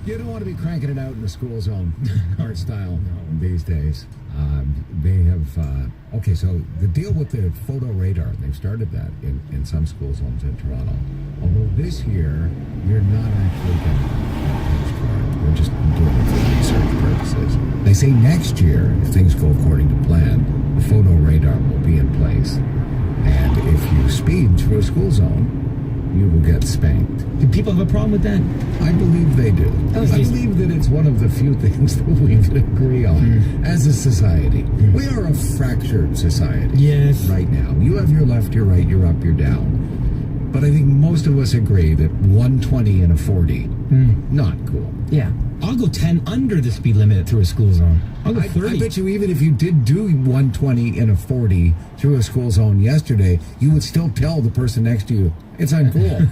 You don't want to be cranking it out in the school zone art style these days. They have, okay, so the deal with the photo radar, they've started that in some school zones in Toronto. Although this year, you're not actually getting punished for it. We're just doing it for research purposes. They say next year, if things go according to plan, the photo radar will be in place. And if you speed through a school zone, you will get spanked. Do people have a problem with that? I believe they do. Oh, I believe that it's one of the few things that we can agree on as a society. We are a fractured society. Yes. Right now. You have your left, your right, you're up, you're down. But I think most of us agree that 120 and a 40, not cool. Yeah. I'll go 10 under the speed limit through a school zone. I'll go 30. I bet you even if you did do 120 and a 40 through a school zone yesterday, you would still tell the person next to you, it's uncool.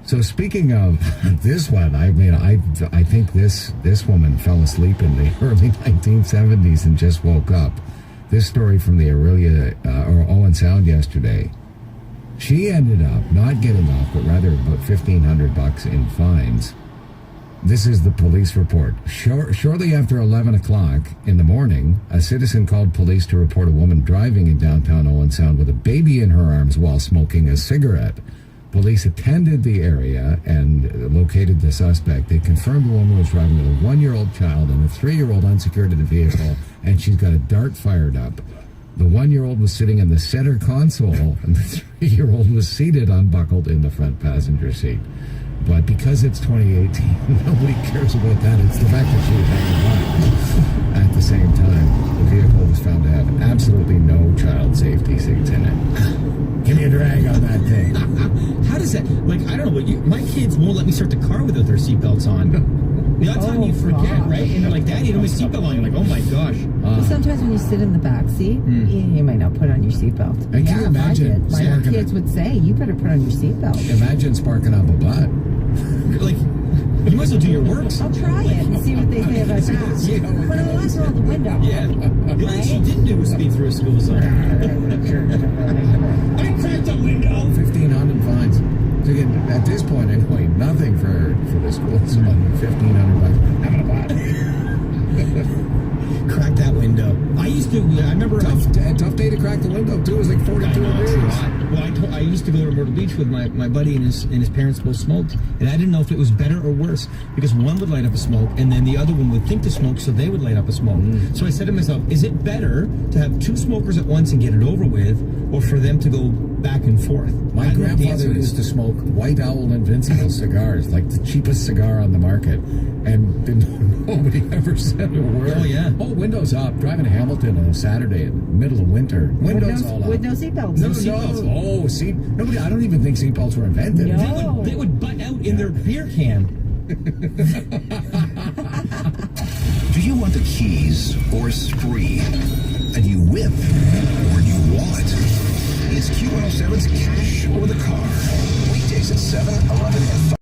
So speaking of this one, I mean, I think this woman fell asleep in the early 1970s and just woke up. This story from the Aurelia or Owen Sound yesterday. She ended up not getting off, but rather about $1,500 in fines. This is the police report. Shortly after 11 o'clock in the morning, a citizen called police to report a woman driving in downtown Owen Sound with a baby in her arms while smoking a cigarette. Police attended the area and located the suspect. They confirmed the woman was driving with a 1-year-old child and a 3-year-old unsecured in the vehicle, and she's got a dart fired up. The 1-year-old was sitting in the center console, and the 3-year-old was seated unbuckled in the front passenger seat. But because it's 2018, nobody cares about that. It's the fact that she was hanging on. At the same time, the vehicle was found to have absolutely no child safety seats in it. Give me a drag on that thing. How does that, like, I don't know, my kids won't let me start the car without their seatbelts on. The other time you forget, right? And they're like, Daddy, you don't have a seatbelt on. You're like, oh my gosh. Sometimes when you sit in the back seat, you might not put on your seatbelt. And can you imagine? My kids would say, you better put on your seatbelt. Imagine sparking up a butt. Like, you might as well do your works. I'll try it and see what they say about that. Yeah. But unless roll the window. Yeah. The only thing she didn't do was speed through a school zone. I cracked a window. 1,500 fines. So again, at this point, anyway, nothing for the school zone. 1,500 bucks. Having a butt. Crack that window. I used to, I remember... Tough day to crack the window, too. It was like 42 degrees. Well, I used to go to Myrtle Beach with my buddy and his parents both smoked, and I didn't know if it was better or worse, because one would light up a smoke, and then the other one would think to smoke, so they would light up a smoke. So I said to myself, is it better to have two smokers at once and get it over with, or for them to go back and forth? My grandfather used to smoke White Owl Invincible cigars, like the cheapest cigar on the market, and nobody ever said a word. Oh, yeah. Oh, windows up. Driving to Hamilton on a Saturday in the middle of winter. Windows all up. With no seatbelts. No seatbelts. Oh, nobody. I don't even think seatbelts were invented. No. They would butt out in their beer can. Do you want the keys or spree? And you whip or you wallet? It's Q107's cash or the car. Weekdays at 7, 11, and 5.